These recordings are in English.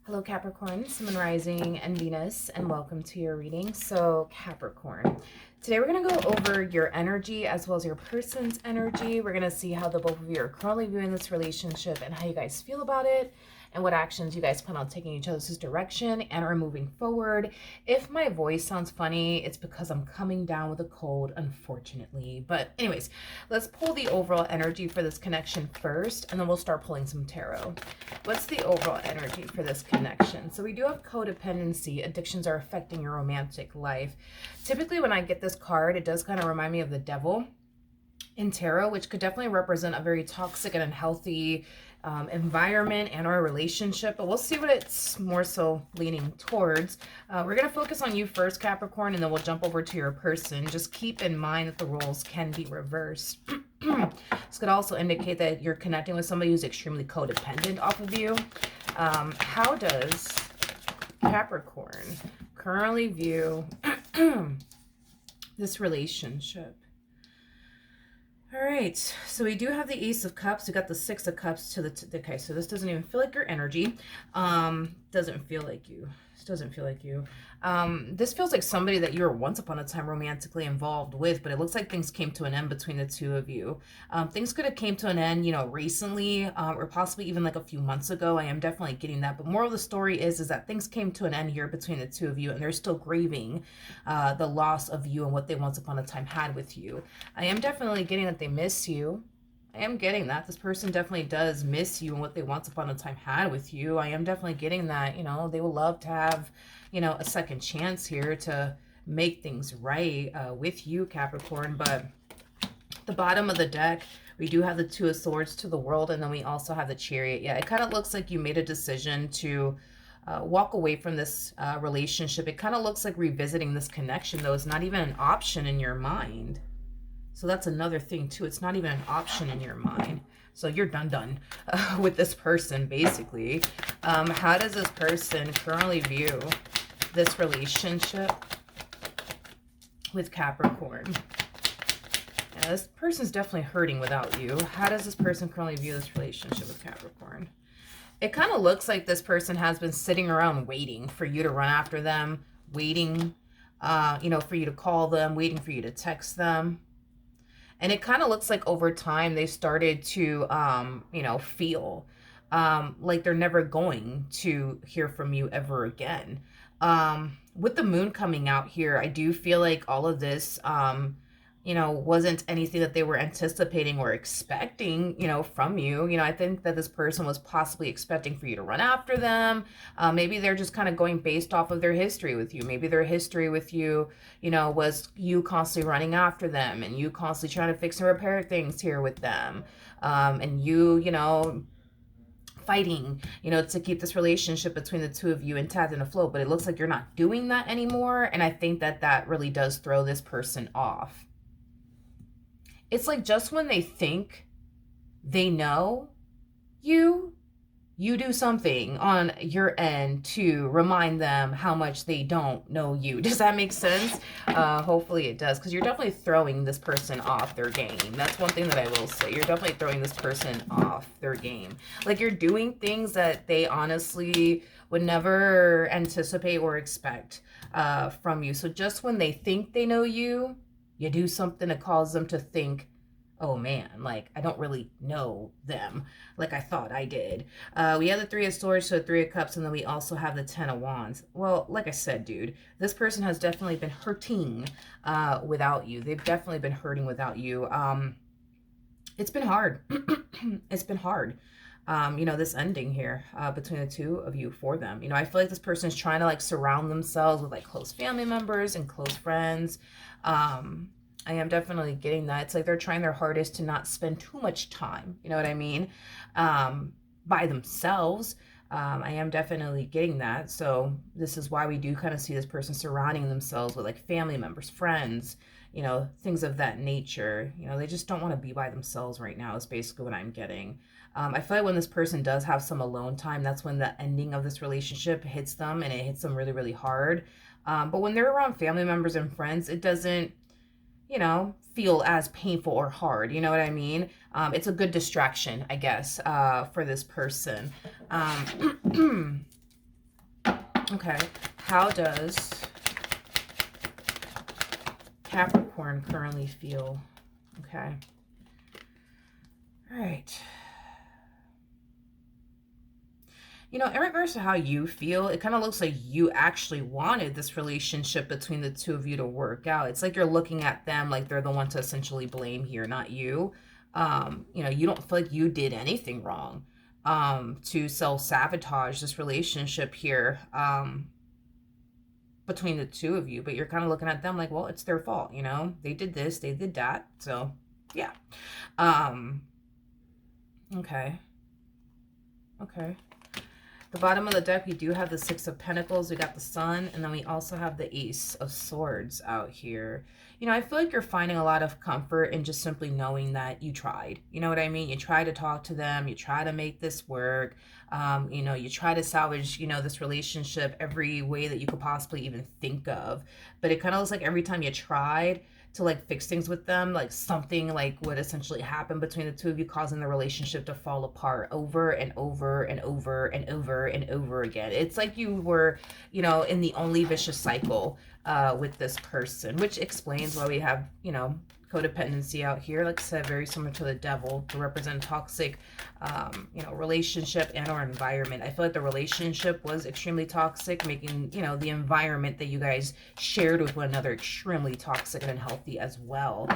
Hello Capricorn, Sun, Rising, and Venus, and welcome to your reading. So Capricorn, today we're going to go over your energy as well as your person's energy. We're going to see how the both of you are currently viewing this relationship and how you guys feel about it and what actions you guys plan on taking each other's direction and are moving forward. If my voice sounds funny, it's because I'm coming down with a cold, unfortunately. But anyways, let's pull the overall energy for this connection first, and then we'll start pulling some tarot. What's the overall energy for this connection? So we do have codependency. Addictions are affecting your romantic life. Typically when I get this card, it does kind of remind me of the devil in tarot, which could definitely represent a very toxic and unhealthy environment and or relationship, but we'll see what it's more so leaning towards. We're going to focus on you first, Capricorn, and then we'll jump over to your person. Just keep in mind that the roles can be reversed. This could also indicate that you're connecting with somebody who's extremely codependent off of you. How does Capricorn currently view this relationship? All right, so we do have the Ace of Cups. We got the Six of Cups to the okay, so this doesn't even feel like your energy. Doesn't feel like you. This doesn't feel like you. This feels like somebody that you were once upon a time romantically involved with, but it looks like things came to an end between the two of you. Things could have came to an end, recently, or possibly even like a few months ago. I am definitely getting that. But moral of the story is that things came to an end here between the two of you, and they're still grieving the loss of you and what they once upon a time had with you. I am definitely getting that they miss you. I am getting that. This person definitely does miss you and what they once upon a time had with you. I am definitely getting that, they would love to have, a second chance here to make things right with you, Capricorn. But the bottom of the deck, we do have the Two of Swords to the World, and then we also have the Chariot. Yeah, it kind of looks like you made a decision to walk away from this relationship. It kind of looks like revisiting this connection, though. It's not even an option in your mind. So that's another thing too. It's not even an option in your mind. So you're done with this person, basically. How does this person currently view this relationship with Capricorn? Yeah, this person's definitely hurting without you. How does this person currently view this relationship with Capricorn? It kind of looks like this person has been sitting around waiting for you to run after them, waiting, for you to call them, waiting for you to text them. And it kind of looks like over time they started to, feel like they're never going to hear from you ever again. With the moon coming out here, I do feel like all of this, wasn't anything that they were anticipating or expecting, from you. I think that this person was possibly expecting for you to run after them. Maybe they're just kind of going based off of their history with you. Maybe their history with you, was you constantly running after them and you constantly trying to fix and repair things here with them. And you, fighting, to keep this relationship between the two of you intact and afloat. But it looks like you're not doing that anymore. And I think that that really does throw this person off. It's like just when they think they know you, you do something on your end to remind them how much they don't know you. Does that make sense? Hopefully it does, because you're definitely throwing this person off their game. That's one thing that I will say. You're definitely throwing this person off their game. Like you're doing things that they honestly would never anticipate or expect from you. So just when they think they know you, you do something that causes them to think, oh man, like I don't really know them like I thought I did. We have the Three of Swords to the Three of Cups, and then we also have the Ten of Wands. Well, like I said, dude, this person has definitely been hurting without you. They've definitely been hurting without you. It's been hard. It's been hard. This ending here between the two of you for them. I feel like this person is trying to like surround themselves with like close family members and close friends. I am definitely getting that. It's like they're trying their hardest to not spend too much time, you know what I mean, by themselves. I am definitely getting that. So this is why we do kind of see this person surrounding themselves with like family members, friends, things of that nature. They just don't want to be by themselves right now is basically what I'm getting. I feel like when this person does have some alone time, that's when the ending of this relationship hits them, and it hits them really, really hard. But when they're around family members and friends, it doesn't, feel as painful or hard. You know what I mean? It's a good distraction, I guess, for this person. Okay. How does Capricorn currently feel? Okay. All right. You know, in regards to how you feel, it kind of looks like you actually wanted this relationship between the two of you to work out. It's like you're looking at them like they're the one to essentially blame here, not you. You know, you don't feel like you did anything wrong to self-sabotage this relationship here between the two of you, but you're kind of looking at them like, well, it's their fault, you know? They did this, they did that. So, yeah. Um, okay. Okay. The bottom of the deck, we do have the Six of Pentacles. We got the Sun, and then we also have the Ace of Swords out here. You know, I feel like you're finding a lot of comfort in just simply knowing that you tried. You know what I mean? You try to talk to them. You try to make this work. You know, you try to salvage, you know, this relationship every way that you could possibly even think of. But it kind of looks like every time you tried to like fix things with them, like something like would essentially happen between the two of you, causing the relationship to fall apart over and over and over and over and over again. It's like you were, you know, in the only vicious cycle with this person, which explains why we have, you know, codependency out here. Like I said, very similar to the devil to represent toxic, you know, relationship and or environment. I feel like the relationship was extremely toxic, making, you know, the environment that you guys shared with one another extremely toxic and unhealthy as well.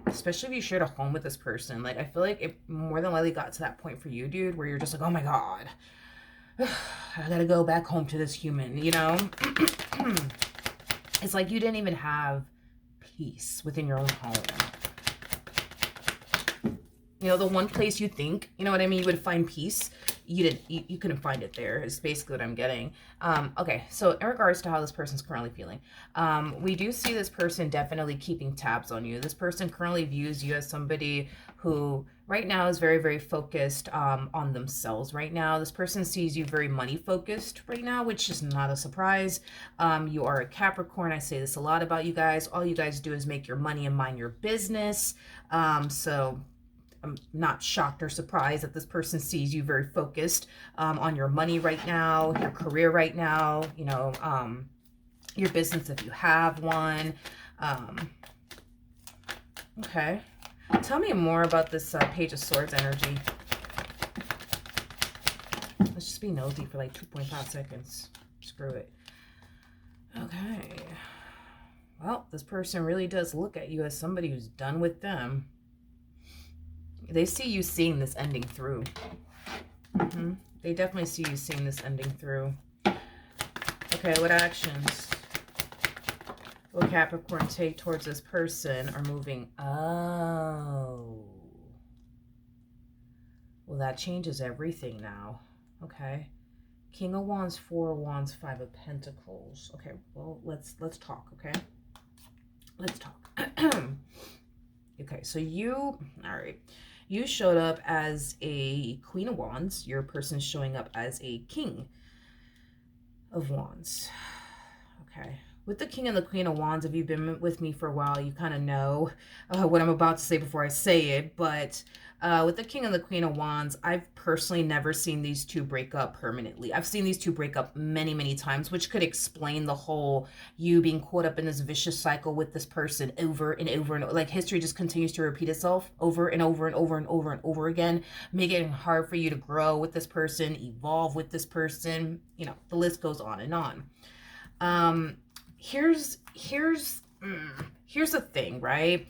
Especially if you shared a home with this person. Like, I feel like it more than likely got to that point for you, dude, where you're just like, oh my God, I gotta go back home to this human, you know? It's like you didn't even have peace within your own home. You know, the one place you think, you know what I mean, you would find peace, you couldn't find it there, is basically what I'm getting. Okay, so in regards to how this person's currently feeling, we do see this person definitely keeping tabs on you. This person currently views you as somebody who right now is very, very focused on themselves right now. This person sees you very money focused right now, which is not a surprise. You are a Capricorn. I say this a lot about you guys. All you guys do is make your money and mind your business. So I'm not shocked or surprised that this person sees you very focused on your money right now, your career right now, you know, your business if you have one. Okay. Tell me more about this Page of Swords energy. Let's just be nosy for like 2.5 seconds. Screw it. Okay. Well, this person really does look at you as somebody who's done with them. They see you seeing this ending through. They definitely see you seeing this ending through. Okay, what actions will Capricorn take towards this person or moving? Oh. Well, that changes everything now. Okay. King of Wands, Four of Wands, Five of Pentacles. Okay, well, let's talk, okay? Let's talk. Okay, so you, all right. You showed up as a Queen of Wands. Your person's showing up as a King of Wands. Okay. With the King and the Queen of Wands, if you've been with me for a while, you kind of know what I'm about to say before I say it. But with the King and the Queen of Wands, I've personally never seen these two break up permanently. I've seen these two break up many, many times, which could explain the whole you being caught up in this vicious cycle with this person over and over and over. Like history just continues to repeat itself over and over and over and over and over again, making it hard for you to grow with this person, evolve with this person. You know, the list goes on and on. Here's the thing, right?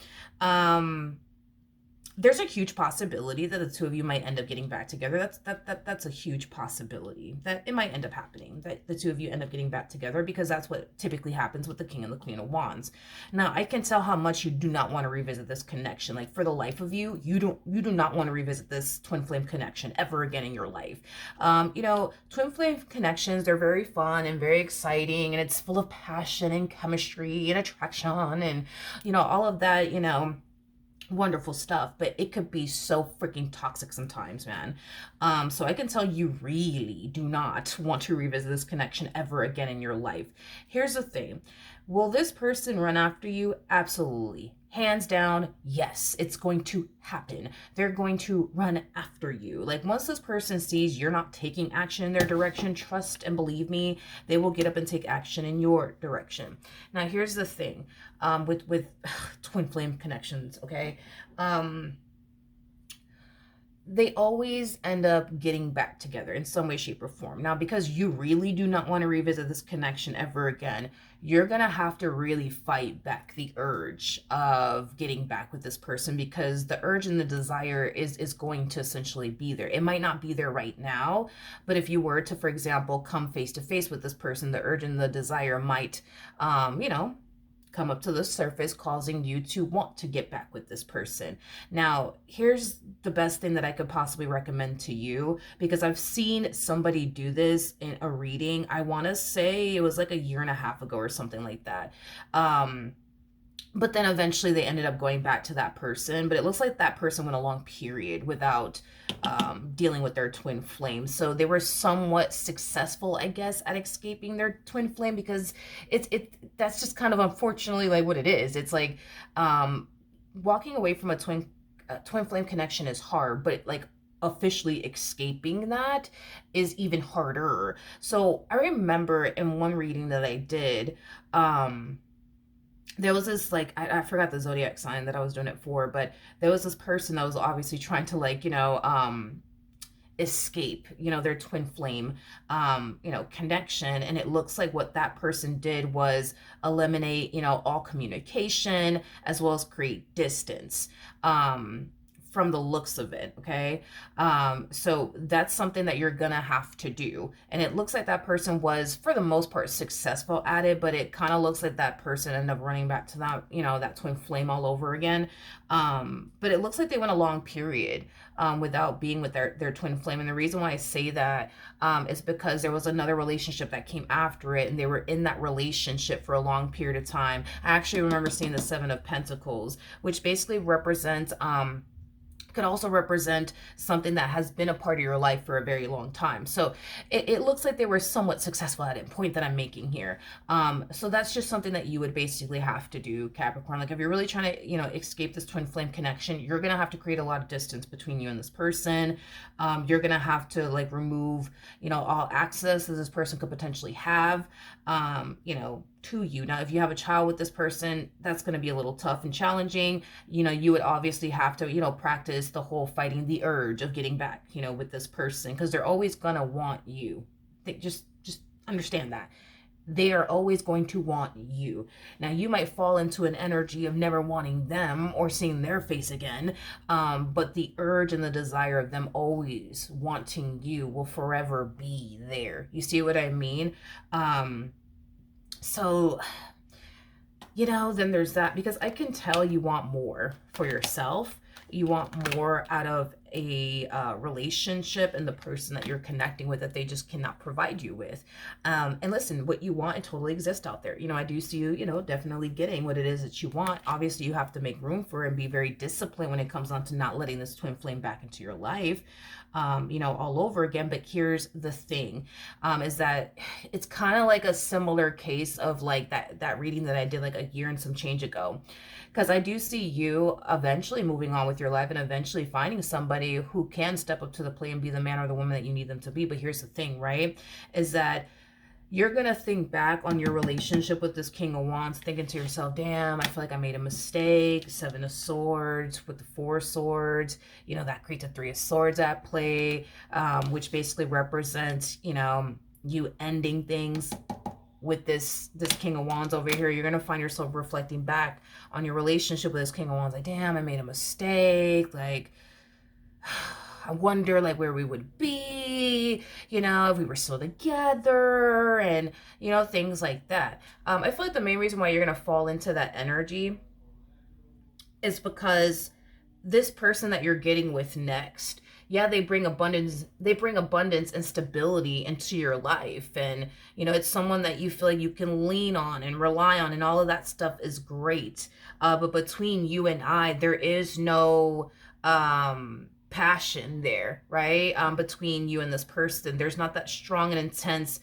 There's a huge possibility that the two of you might end up getting back together. That's a huge possibility that it might end up happening, that the two of you end up getting back together, because that's what typically happens with the King and the Queen of Wands. Now, I can tell how much you do not want to revisit this connection. Like, for the life of you, you do not want to revisit this twin flame connection ever again in your life. You know, twin flame connections, they're very fun and very exciting, and it's full of passion and chemistry and attraction and, you know, all of that, you know, wonderful stuff, but it could be so freaking toxic sometimes, man. So I can tell you really do not want to revisit this connection ever again in your life. Here's the thing. Will this person run after you? Absolutely. hands down, yes, it's going to happen. They're going to run after you. Like once this person sees you're not taking action in their direction, trust and believe me, they will get up and take action in your direction. Now, here's the thing, with twin flame connections, okay? They always end up getting back together in some way, shape, or form. Now, because you really do not want to revisit this connection ever again, you're going to have to really fight back the urge of getting back with this person, because the urge and the desire is going to essentially be there. It might not be there right now, but if you were to, for example, come face to face with this person, the urge and the desire might, come up to the surface, causing you to want to get back with this person. Now, here's the best thing that I could possibly recommend to you, because I've seen somebody do this in a reading. I want to say it was like a year and a half ago or something like that. But then eventually they ended up going back to that person. But it looks like that person went a long period without dealing with their twin flame. So they were somewhat successful, I guess, at escaping their twin flame, because that's just kind of unfortunately like what it is. It's like walking away from a twin flame connection is hard, but like officially escaping that is even harder. So I remember in one reading that I did, there was this, like, I forgot the zodiac sign that I was doing it for, but there was this person that was obviously trying to, like, escape, their twin flame, connection. And it looks like what that person did was eliminate, all communication, as well as create distance. From the looks of it, okay? So that's something that you're gonna have to do. And it looks like that person was, for the most part, successful at it, but it kind of looks like that person ended up running back to that, that twin flame all over again. But it looks like they went a long period without being with their twin flame. And the reason why I say that is because there was another relationship that came after it, and they were in that relationship for a long period of time. I actually remember seeing the Seven of Pentacles, which basically represents could also represent something that has been a part of your life for a very long time. So it looks like they were somewhat successful at it, point that I'm making here. So that's just something that you would basically have to do, Capricorn. Like if you're really trying to, escape this twin flame connection, you're going to have to create a lot of distance between you and this person. You're going to have to like remove, all access that this person could potentially have, to you. Now, if you have a child with this person, that's going to be a little tough and challenging. You would obviously have to, practice the whole fighting the urge of getting back, with this person, because they're always going to want you. Just understand that. They are always going to want you. Now, you might fall into an energy of never wanting them or seeing their face again, but the urge and the desire of them always wanting you will forever be there. You see what I mean? So, then there's that, because I can tell you want more for yourself. You want more out of a relationship and the person that you're connecting with that they just cannot provide you with. And listen, what you want, it totally exists out there. I do see you, definitely getting what it is that you want. Obviously, you have to make room for it and be very disciplined when it comes on to not letting this twin flame back into your life, all over again. But here's the thing, is that it's kind of like a similar case of like that reading that I did like a year and some change ago. Because I do see you eventually moving on with your life and eventually finding somebody who can step up to the plate and be the man or the woman that you need them to be. But here's the thing, right? Is that you're going to think back on your relationship with this King of Wands, thinking to yourself, damn, I feel like I made a mistake. Seven of Swords with the Four of Swords. That creates a Three of Swords at play, which basically represents, you ending things with this King of Wands over here. You're going to find yourself reflecting back on your relationship with this King of Wands. Like, damn, I made a mistake. Like, I wonder like where we would be, if we were still together, and, things like that. I feel like the main reason why you're going to fall into that energy is because this person that you're getting with next, yeah, they bring abundance and stability into your life. And, it's someone that you feel like you can lean on and rely on, and all of that stuff is great. But between you and I, there is no passion there, right? Between you and this person, there's not that strong and intense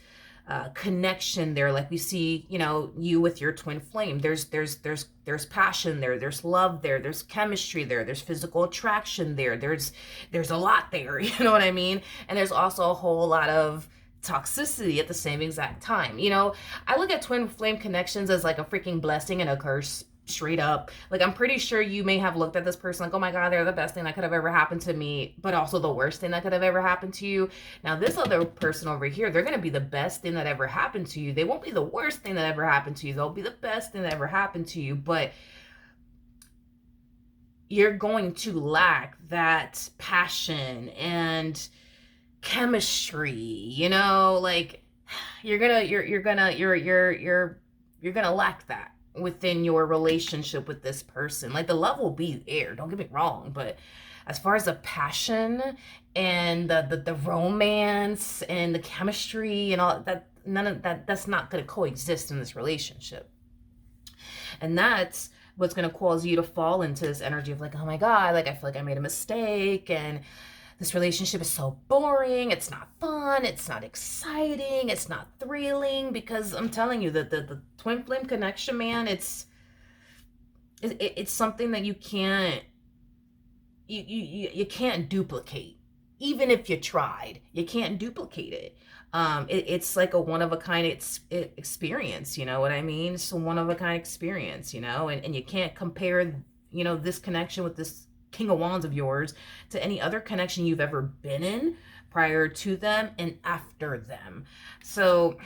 connection there. Like we see, you know, you with your twin flame. There's passion there. There's love there. There's chemistry there. There's physical attraction there. There's a lot there. You know what I mean? And there's also a whole lot of toxicity at the same exact time. You know, I look at twin flame connections as like a freaking blessing and a curse, straight up. Like, I'm pretty sure you may have looked at this person like, oh my god, they're the best thing that could have ever happened to me, but also the worst thing that could have ever happened to you. Now this other person over here, they're going to be the best thing that ever happened to you. They won't be the worst thing that ever happened to you. They'll be the best thing that ever happened to you, but you're going to lack that passion and chemistry, you know, like you're gonna lack that within your relationship with this person. Like, the love will be there, don't get me wrong, but as far as the passion and the romance and the chemistry and all that, none of that's not going to coexist in this relationship. And that's what's going to cause you to fall into this energy of like, oh my god, like I feel like I made a mistake, and this relationship is so boring, it's not fun, it's not exciting, it's not thrilling. Because I'm telling you that the twin flame connection, man, it's something that you can't can't duplicate. Even if you tried, you can't duplicate it. It's like a one of a kind experience, you know what I mean? It's a one of a kind experience, you know, and you can't compare, you know, this connection with this King of Wands of yours to any other connection you've ever been in prior to them and after them. So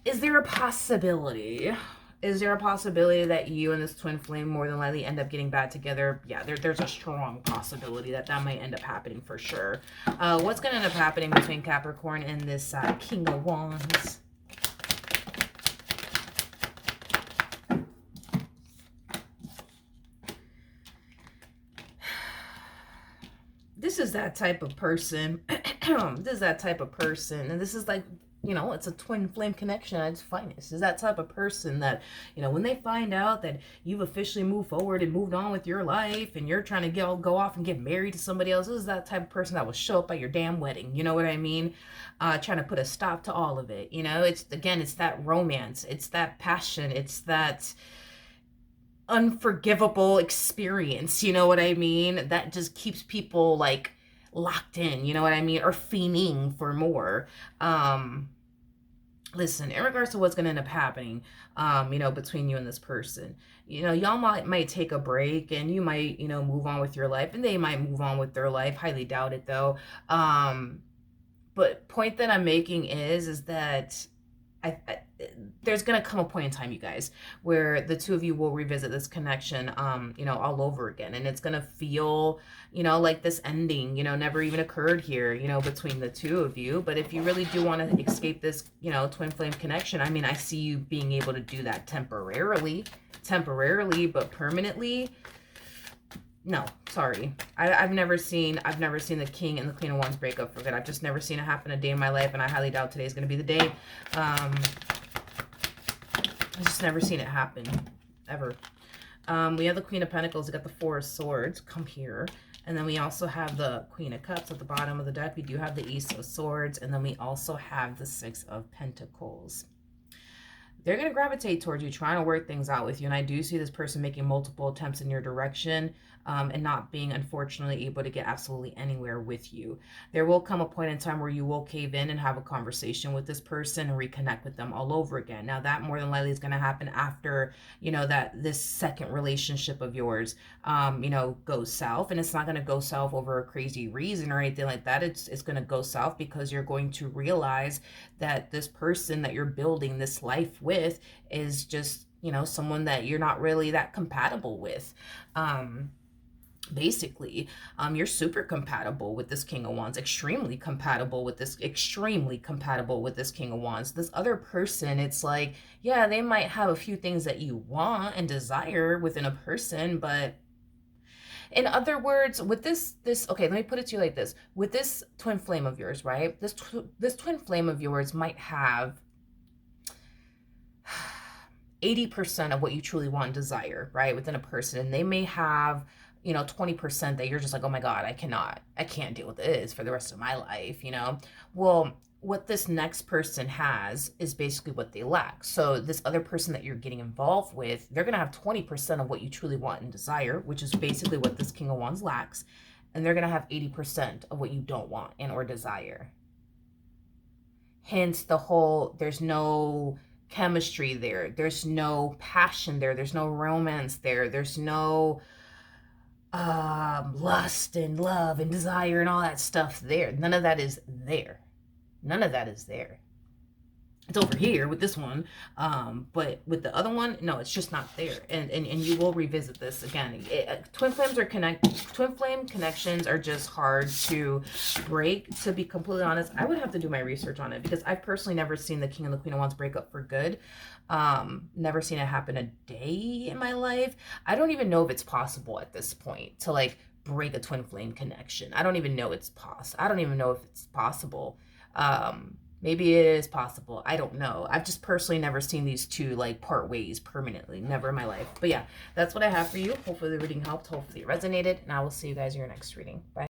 is there a possibility? Is there a possibility that you and this twin flame more than likely end up getting back together? Yeah, there's a strong possibility that might end up happening for sure. What's going to end up happening between Capricorn and this King of Wands? This is that type of person. This is that type of person. And this is like, you know, it's a twin flame connection at its finest. This is that type of person that, you know, when they find out that you've officially moved forward and moved on with your life and you're trying to go off and get married to somebody else, this is that type of person that will show up at your damn wedding. You know what I mean? Trying to put a stop to all of it. You know, it's that romance. It's that passion. It's that unforgivable experience, you know what I mean, that just keeps people like locked in, you know what I mean, or fiending for more. Listen, in regards to what's going to end up happening, you know, between you and this person, you know, y'all might take a break and you might, you know, move on with your life, and they might move on with their life. Highly doubt it though. But point that I'm making is that there's gonna come a point in time, you guys, where the two of you will revisit this connection, you know, all over again, and it's gonna feel, you know, like this ending, you know, never even occurred here, you know, between the two of you. But if you really do want to escape this, you know, twin flame connection, I mean, I see you being able to do that temporarily, but permanently, no, sorry. I've never seen the King and the Queen of Wands break up for good. I've just never seen it happen a day in my life, and I highly doubt today is going to be the day. I've just never seen it happen, ever. We have the Queen of Pentacles. We got the Four of Swords. Come here. And then we also have the Queen of Cups at the bottom of the deck. We do have the Ace of Swords. And then we also have the Six of Pentacles. They're going to gravitate towards you, trying to work things out with you. And I do see this person making multiple attempts in your direction, and not being, unfortunately, able to get absolutely anywhere with you. There will come a point in time where you will cave in and have a conversation with this person and reconnect with them all over again. Now, that more than likely is going to happen after, you know, that this second relationship of yours, you know, goes south. And it's not going to go south over a crazy reason or anything like that. It's going to go south because you're going to realize that this person that you're building this life with is just, you know, someone that you're not really that compatible with. Basically, you're super compatible with this King of Wands, extremely compatible with this King of Wands. This other person, it's like, yeah, they might have a few things that you want and desire within a person, but in other words, with this, okay, let me put it to you like this. With this twin flame of yours, right? This twin flame of yours might have 80% of what you truly want and desire, right, within a person. And they may have, you know, 20% that you're just like, oh my God, I can't deal with this for the rest of my life, you know? Well, what this next person has is basically what they lack. So this other person that you're getting involved with, they're going to have 20% of what you truly want and desire, which is basically what this King of Wands lacks. And they're going to have 80% of what you don't want and or desire. Hence the whole, there's no chemistry there. There's no passion there. There's no romance there. There's no lust and love and desire and all that stuff there. None of that is there. None of that is there. It's over here with this one, but with the other one, no, it's just not there. And you will revisit this again. Twin flame connections are just hard to break. To be completely honest, I would have to do my research on it, because I've personally never seen the King and the Queen of Wands break up for good. Never seen it happen a day in my life. I don't even know if it's possible at this point to like break a twin flame connection. I don't even know it's possible. I don't even know if it's possible. Maybe it is possible. I don't know. I've just personally never seen these two like part ways permanently. Never in my life. But yeah, that's what I have for you. Hopefully the reading helped. Hopefully it resonated. And I will see you guys in your next reading. Bye.